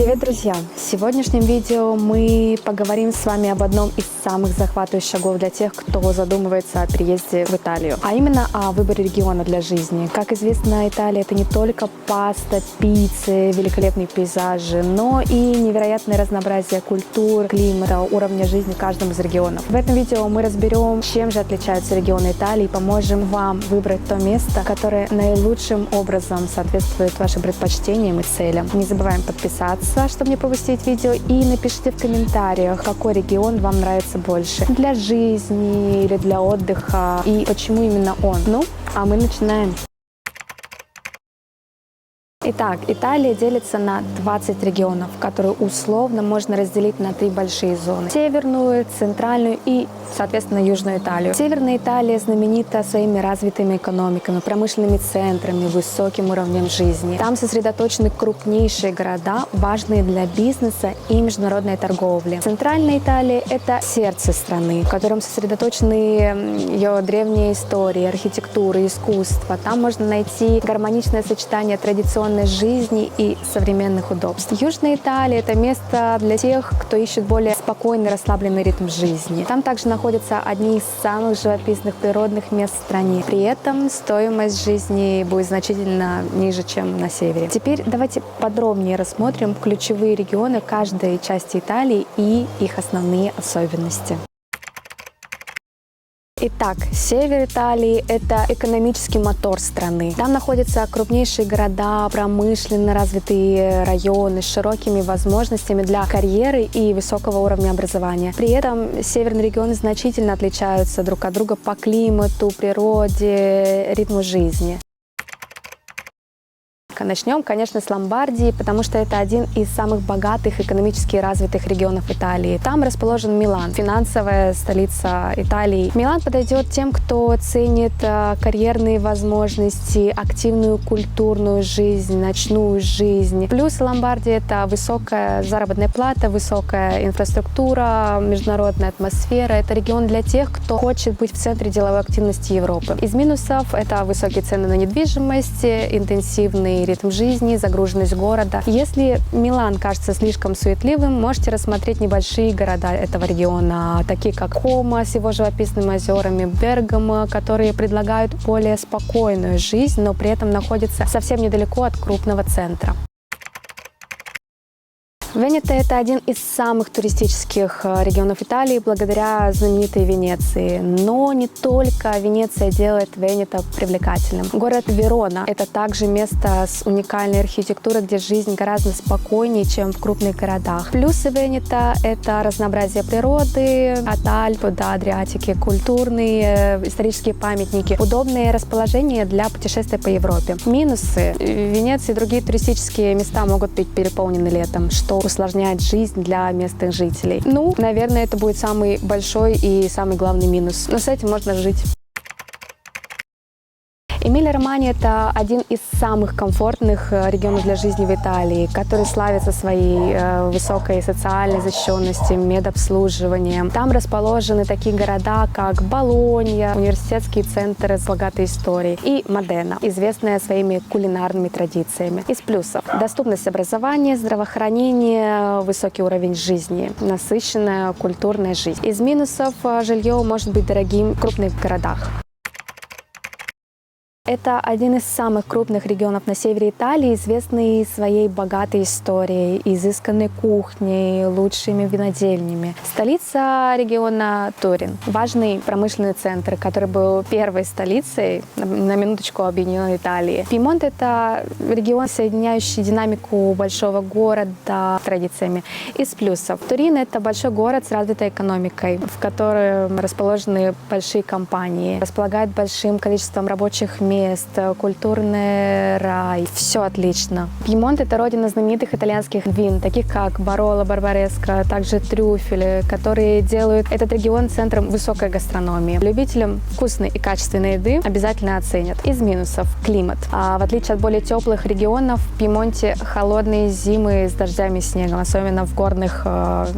Привет, друзья! В сегодняшнем видео мы поговорим с вами об одном из самых захватывающих шагов для тех, кто задумывается о переезде в Италию, а именно о выборе региона для жизни. Как известно, Италия — это не только паста, пиццы, великолепные пейзажи, но и невероятное разнообразие культур, климата, уровня жизни в каждом из регионов. В этом видео мы разберем, чем же отличаются регионы Италии, и поможем вам выбрать то место, которое наилучшим образом соответствует вашим предпочтениям и целям. Не забываем подписаться, чтобы не пропустить видео, и напишите в комментариях, какой регион вам нравится больше для жизни или для отдыха, и почему именно он. Ну, а мы начинаем. Итак, Италия делится на 20 регионов, которые условно можно разделить на 3 большие зоны: северную, центральную и, соответственно, южную Италию. Северная Италия знаменита своими развитыми экономиками, промышленными центрами, высоким уровнем жизни. Там сосредоточены крупнейшие города, важные для бизнеса и международной торговли. Центральная Италия — это сердце страны, в котором сосредоточены ее древние истории, архитектура, искусство. Там можно найти гармоничное сочетание традиционной жизни и современных удобств. Южная Италия — это место для тех, кто ищет более спокойный, расслабленный ритм жизни. Там также находятся одни из самых живописных природных мест в стране. При этом стоимость жизни будет значительно ниже, чем на севере. Теперь давайте подробнее рассмотрим ключевые регионы каждой части Италии и их основные особенности. Итак, север Италии — это экономический мотор страны. Там находятся крупнейшие города, промышленно развитые районы с широкими возможностями для карьеры и высокого уровня образования. При этом северные регионы значительно отличаются друг от друга по климату, природе, ритму жизни. Начнем, конечно, с Ломбардии, потому что это один из самых богатых, экономически развитых регионов Италии. Там расположен Милан, финансовая столица Италии. Милан подойдет тем, кто ценит карьерные возможности, активную культурную жизнь, ночную жизнь. Плюс Ломбардия — это высокая заработная плата, высокая инфраструктура, международная атмосфера. Это регион для тех, кто хочет быть в центре деловой активности Европы. Из минусов — это высокие цены на недвижимость, интенсивный ритм жизни, загруженность города. Если Милан кажется слишком суетливым, можете рассмотреть небольшие города этого региона, такие как Кома с его живописными озерами, Бергамо, которые предлагают более спокойную жизнь, но при этом находятся совсем недалеко от крупного центра. Венето — это один из самых туристических регионов Италии благодаря знаменитой Венеции. Но не только Венеция делает Венето привлекательным. Город Верона — это также место с уникальной архитектурой, где жизнь гораздо спокойнее, чем в крупных городах. Плюсы Венето — это разнообразие природы, от Альп до Адриатики, культурные, исторические памятники, удобные расположения для путешествия по Европе. Минусы: в Венеции и другие туристические места могут быть переполнены летом, что усложняет жизнь для местных жителей. Ну, наверное, это будет самый большой и самый главный минус. Но с этим можно жить. Эмилия-Романья — это один из самых комфортных регионов для жизни в Италии, который славится своей высокой социальной защищенностью, медобслуживанием. Там расположены такие города, как Болонья, университетские центры с богатой историей, и Модена, известная своими кулинарными традициями. Из плюсов: доступность образования, здравоохранения, высокий уровень жизни, насыщенная культурная жизнь. Из минусов: жилье может быть дорогим в крупных городах. Это один из самых крупных регионов на севере Италии, известный своей богатой историей, изысканной кухней, лучшими винодельнями. Столица региона — Турин. Важный промышленный центр, который был первой столицей, на минуточку, объединенной Италии. Пьемонт — это регион, соединяющий динамику большого города с традициями. Из плюсов: Турин — это большой город с развитой экономикой, в котором расположены большие компании, располагает большим количеством рабочих мест, культурный рай. Все отлично. Пьемонт — это родина знаменитых итальянских вин, таких как Бароло, Барбареско, также трюфели, которые делают этот регион центром высокой гастрономии. Любителям вкусной и качественной еды обязательно оценят. Из минусов: климат. В отличие от более теплых регионов, в Пьемонте холодные зимы с дождями и снегом, особенно в горных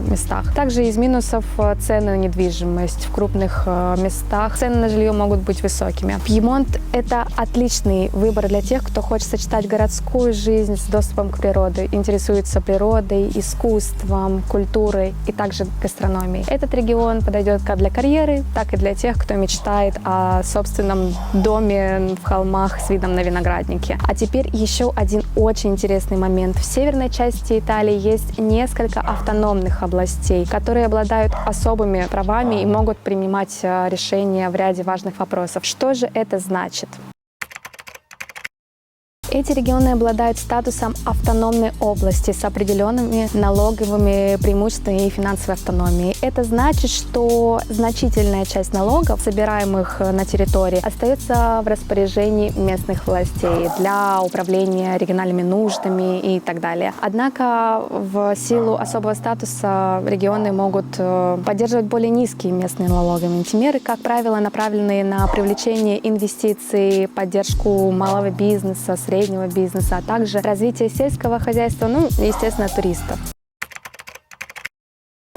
местах. Также из минусов: цены на недвижимость. В крупных местах цены на жилье могут быть высокими. Пьемонт — это Отличный выбор для тех, кто хочет сочетать городскую жизнь с доступом к природе, интересуется природой, искусством, культурой и также гастрономией. Этот регион подойдет как для карьеры, так и для тех, кто мечтает о собственном доме в холмах с видом на виноградники. А теперь еще один очень интересный момент. В северной части Италии есть несколько автономных областей, которые обладают особыми правами и могут принимать решения в ряде важных вопросов. Что же это значит? Эти регионы обладают статусом автономной области с определенными налоговыми преимуществами и финансовой автономией. Это значит, что значительная часть налогов, собираемых на территории, остается в распоряжении местных властей для управления региональными нуждами и так далее. Однако в силу особого статуса регионы могут поддерживать более низкие местные налоговые меры, как правило, направленные на привлечение инвестиций, поддержку малого бизнеса, среднего бизнеса, а также развитие сельского хозяйства, и, естественно, туристов.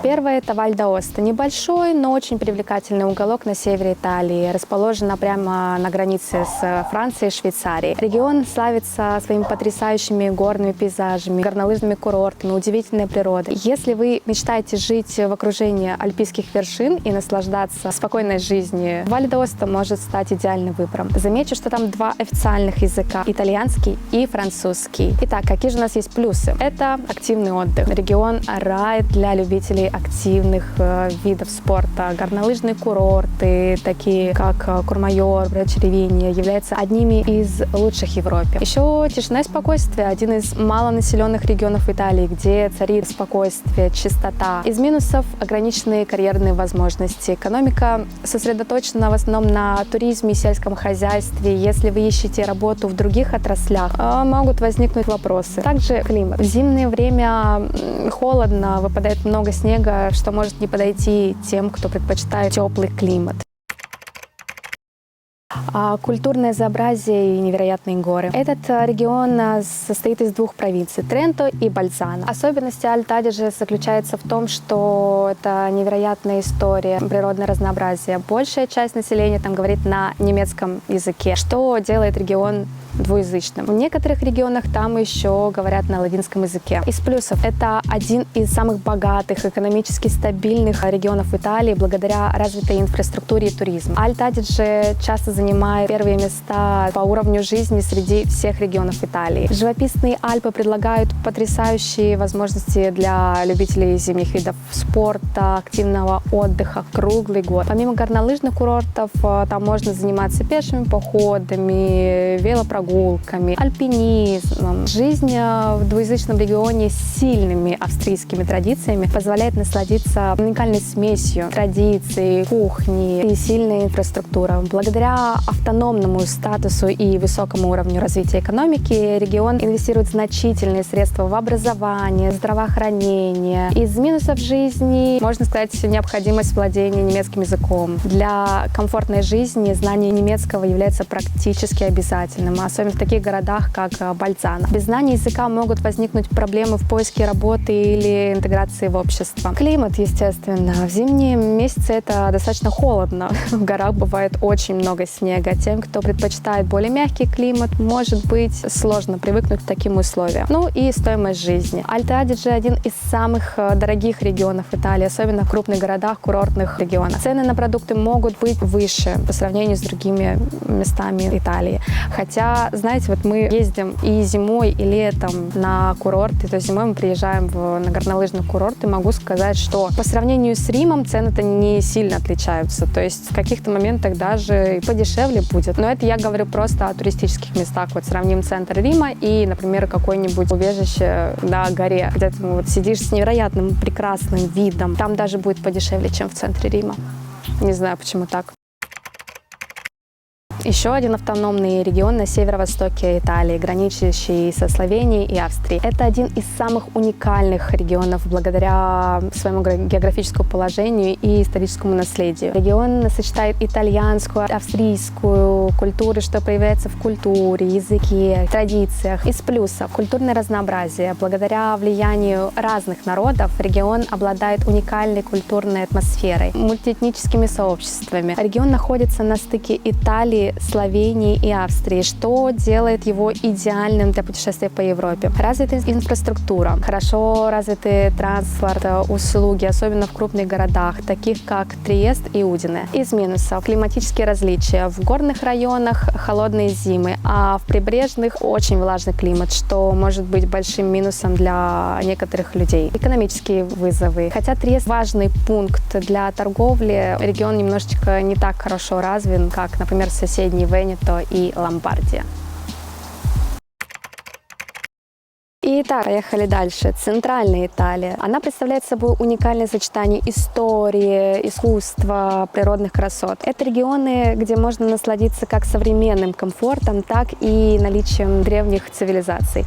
Первое – это Валь-д'Аоста. Небольшой, но очень привлекательный уголок на севере Италии. Расположена прямо на границе с Францией и Швейцарией. Регион славится своими потрясающими горными пейзажами, горнолыжными курортами, удивительной природой. Если вы мечтаете жить в окружении альпийских вершин и наслаждаться спокойной жизнью, Валь-д'Аоста может стать идеальным выбором. Замечу, что там два официальных языка – итальянский и французский. Итак, какие же у нас есть плюсы? Это активный отдых. Регион – рай для любителей активных видов спорта. Горнолыжные курорты, такие как Курмайор, Черевинья, являются одними из лучших в Европе. Еще тишина и спокойствие – один из малонаселенных регионов Италии, где царит спокойствие, чистота. Из минусов – ограниченные карьерные возможности. Экономика сосредоточена в основном на туризме и сельском хозяйстве. Если вы ищете работу в других отраслях, могут возникнуть вопросы. Также климат. В зимнее время холодно, выпадает много снега, что может не подойти тем, кто предпочитает теплый климат. Культурное разнообразие и невероятные горы. Этот регион состоит из двух провинций – Тренто и Больцано. Особенность Альто-Адидже заключается в том, что это невероятная история, природное разнообразие. Большая часть населения там говорит на немецком языке, что делает регион двуязычным. В некоторых регионах там еще говорят на ладинском языке. Из плюсов – это один из самых богатых, экономически стабильных регионов Италии благодаря развитой инфраструктуре и туризму. Альто-Адидже часто занимает первые места по уровню жизни среди всех регионов Италии. Живописные Альпы предлагают потрясающие возможности для любителей зимних видов спорта, активного отдыха круглый год. Помимо горнолыжных курортов, там можно заниматься пешими походами, велопрогулками, альпинизмом. Жизнь в двуязычном регионе с сильными австрийскими традициями позволяет насладиться уникальной смесью традиций, кухни и сильной инфраструктуры. Благодаря автономному статусу и высокому уровню развития экономики регион инвестирует значительные средства в образование, здравоохранение. Из минусов жизни, можно сказать, необходимость владения немецким языком. Для комфортной жизни знание немецкого является практически обязательным, особенно в таких городах, как Больцано. Без знания языка могут возникнуть проблемы в поиске работы или интеграции в общество. Климат, естественно. В зимние месяцы это достаточно холодно. В горах бывает очень много снега. Тем, кто предпочитает более мягкий климат, может быть сложно привыкнуть к таким условиям. И стоимость жизни. Альто-Адидже один из самых дорогих регионов Италии, особенно в крупных городах, курортных регионах. Цены на продукты могут быть выше по сравнению с другими местами Италии. Хотя, знаете, мы ездим и зимой, и летом на курорты. То есть зимой мы приезжаем на горнолыжный курорт, и могу сказать, что по сравнению с Римом цены-то не сильно отличаются. То есть в каких-то моментах даже и подешевле будет. Но это я говорю просто о туристических местах. Сравним центр Рима и, например, какое-нибудь убежище на горе, где ты сидишь с невероятным прекрасным видом. Там даже будет подешевле, чем в центре Рима. Не знаю, почему так. Еще один автономный регион на северо-востоке Италии, граничащий со Словенией и Австрией. Это один из самых уникальных регионов благодаря своему географическому положению и историческому наследию. Регион сочетает итальянскую, австрийскую культуру, что проявляется в культуре, языке, традициях. Из плюсов – культурное разнообразие. Благодаря влиянию разных народов регион обладает уникальной культурной атмосферой, мультиэтническими сообществами. Регион находится на стыке Италии Словении и Австрии, что делает его идеальным для путешествия по Европе. Развитая инфраструктура, хорошо развитый транспорт, услуги, особенно в крупных городах, таких как Триест и Удине. Из минусов: климатические различия. В горных районах холодные зимы, а в прибрежных очень влажный климат, что может быть большим минусом для некоторых людей. Экономические вызовы. Хотя Триест важный пункт для торговли, регион немножечко не так хорошо развит, как, например, соседние Венето и Ломбардия. Итак, поехали дальше. Центральная Италия. Она представляет собой уникальное сочетание истории, искусства, природных красот. Это регионы, где можно насладиться как современным комфортом, так и наличием древних цивилизаций.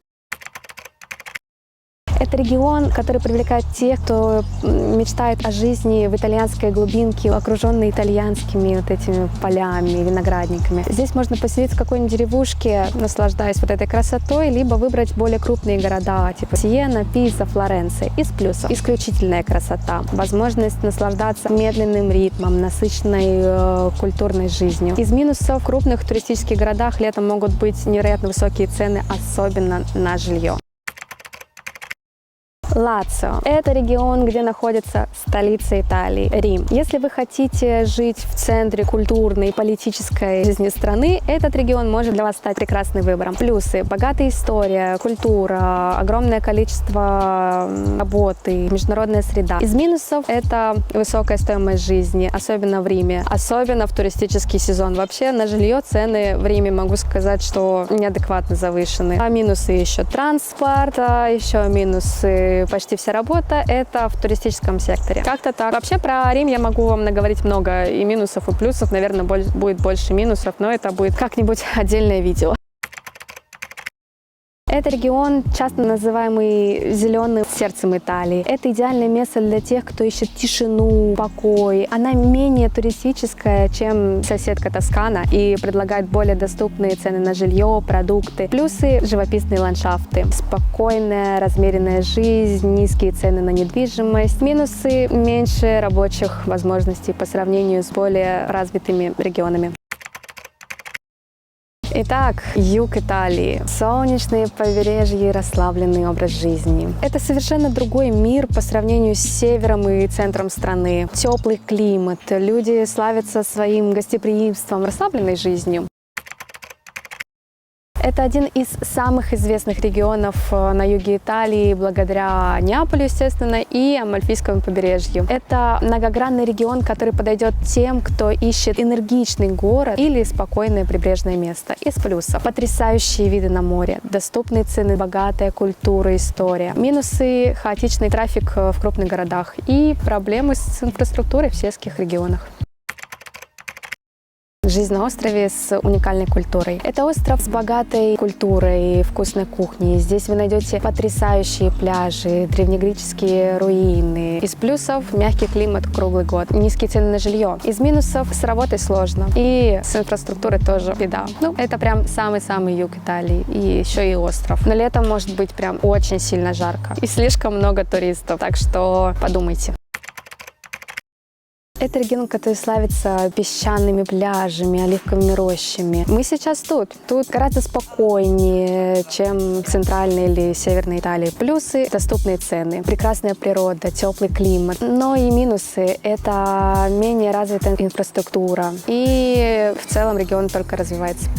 Это регион, который привлекает тех, кто мечтает о жизни в итальянской глубинке, окруженной итальянскими вот этими полями, виноградниками. Здесь можно поселиться в какой-нибудь деревушке, наслаждаясь вот этой красотой, либо выбрать более крупные города, типа Сиена, Пиза, Флоренция. Из плюсов: исключительная красота, возможность наслаждаться медленным ритмом, насыщенной культурной жизнью. Из минусов: в крупных туристических городах летом могут быть невероятно высокие цены, особенно на жилье. Лацио. Это регион, где находится столица Италии, Рим. Если вы хотите жить в центре культурной и политической жизни страны, этот регион может для вас стать прекрасным выбором. Плюсы: богатая история, культура, огромное количество работы, международная среда. Из минусов: это высокая стоимость жизни, особенно в Риме, особенно в туристический сезон. Вообще на жилье цены в Риме, могу сказать, что неадекватно завышены. А минусы еще транспорт, еще минусы почти вся работа — это в туристическом секторе. Как-то так. Вообще про Рим я могу вам наговорить много и минусов, и плюсов. Наверное, будет больше минусов, но это будет как-нибудь отдельное видео. Это регион, часто называемый зеленым сердцем Италии. Это идеальное место для тех, кто ищет тишину, покой. Она менее туристическая, чем соседка Тоскана, и предлагает более доступные цены на жилье, продукты. Плюсы: живописные ландшафты, спокойная, размеренная жизнь, низкие цены на недвижимость. Минусы: меньше рабочих возможностей по сравнению с более развитыми регионами. Итак, юг Италии. Солнечные побережья и расслабленный образ жизни. Это совершенно другой мир по сравнению с севером и центром страны. Теплый климат, люди славятся своим гостеприимством, расслабленной жизнью. Это один из самых известных регионов на юге Италии, благодаря Неаполю, естественно, и Амальфийскому побережью. Это многогранный регион, который подойдет тем, кто ищет энергичный город или спокойное прибрежное место. Из плюсов: потрясающие виды на море, доступные цены, богатая культура, история. Минусы: хаотичный трафик в крупных городах и проблемы с инфраструктурой в сельских регионах. Жизнь на острове с уникальной культурой. Это остров с богатой культурой и вкусной кухней. Здесь вы найдете потрясающие пляжи, древнегреческие руины. Из плюсов: мягкий климат круглый год, низкие цены на жилье. Из минусов: с работой сложно. И с инфраструктурой тоже беда. Ну, это прям самый-самый юг Италии. И еще и остров. Но летом может быть прям очень сильно жарко. И слишком много туристов. Так что подумайте. Это регион, который славится песчаными пляжами, оливковыми рощами. Мы сейчас тут. Тут гораздо спокойнее, чем в центральной или северной Италии. Плюсы: доступные цены, прекрасная природа, теплый климат. Но и минусы: это менее развитая инфраструктура. И в целом регион только развивается.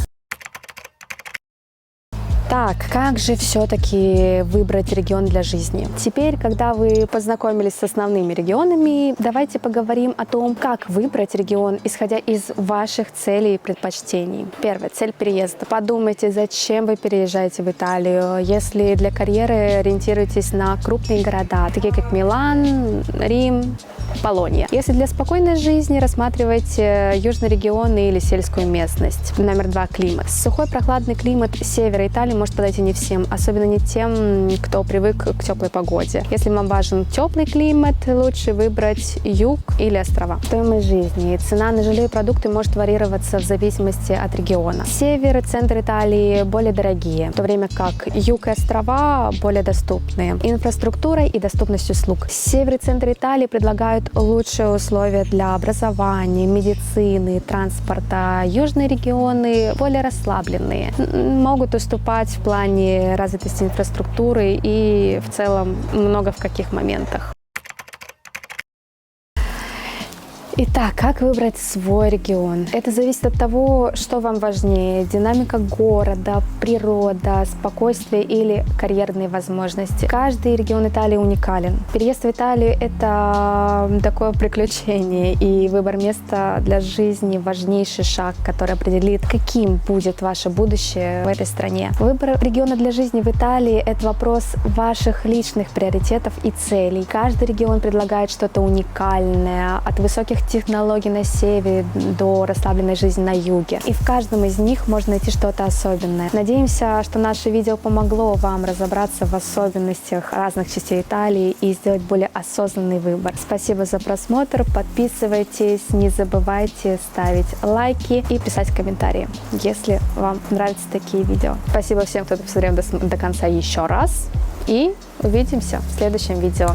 Так, как же все-таки выбрать регион для жизни? Теперь, когда вы познакомились с основными регионами, давайте поговорим о том, как выбрать регион, исходя из ваших целей и предпочтений. Первое: цель переезда. Подумайте, зачем вы переезжаете в Италию. Если для карьеры, ориентируйтесь на крупные города, такие как Милан, Рим, Болонья. Если для спокойной жизни, рассматривайте южный регион или сельскую местность. Номер 2: климат. Сухой прохладный климат севера Италии может подойти не всем, особенно не тем, кто привык к теплой погоде. Если вам важен теплый климат, лучше выбрать юг или острова. Стоимость жизни. Цена на жилье и продукты может варьироваться в зависимости от региона. Север и центр Италии более дорогие, в то время как юг и острова более доступные инфраструктурой и доступностью услуг. Север и центр Италии предлагают предлагают лучшие условия для образования, медицины, транспорта. Южные регионы более расслабленные, могут уступать в плане развитости инфраструктуры и в целом много в каких моментах. Итак, как выбрать свой регион? Это зависит от того, что вам важнее: динамика города, природа, спокойствие или карьерные возможности. Каждый регион Италии уникален. Переезд в Италию – это такое приключение, и выбор места для жизни – важнейший шаг, который определит, каким будет ваше будущее в этой стране. Выбор региона для жизни в Италии – это вопрос ваших личных приоритетов и целей. Каждый регион предлагает что-то уникальное, от высоких технологий на севере до расслабленной жизни на юге. И в каждом из них можно найти что-то особенное. Надеемся, что наше видео помогло вам разобраться в особенностях разных частей Италии и сделать более осознанный выбор. Спасибо за просмотр, подписывайтесь, не забывайте ставить лайки и писать комментарии, если вам нравятся такие видео. Спасибо всем, кто посмотрел до конца еще раз, и увидимся в следующем видео.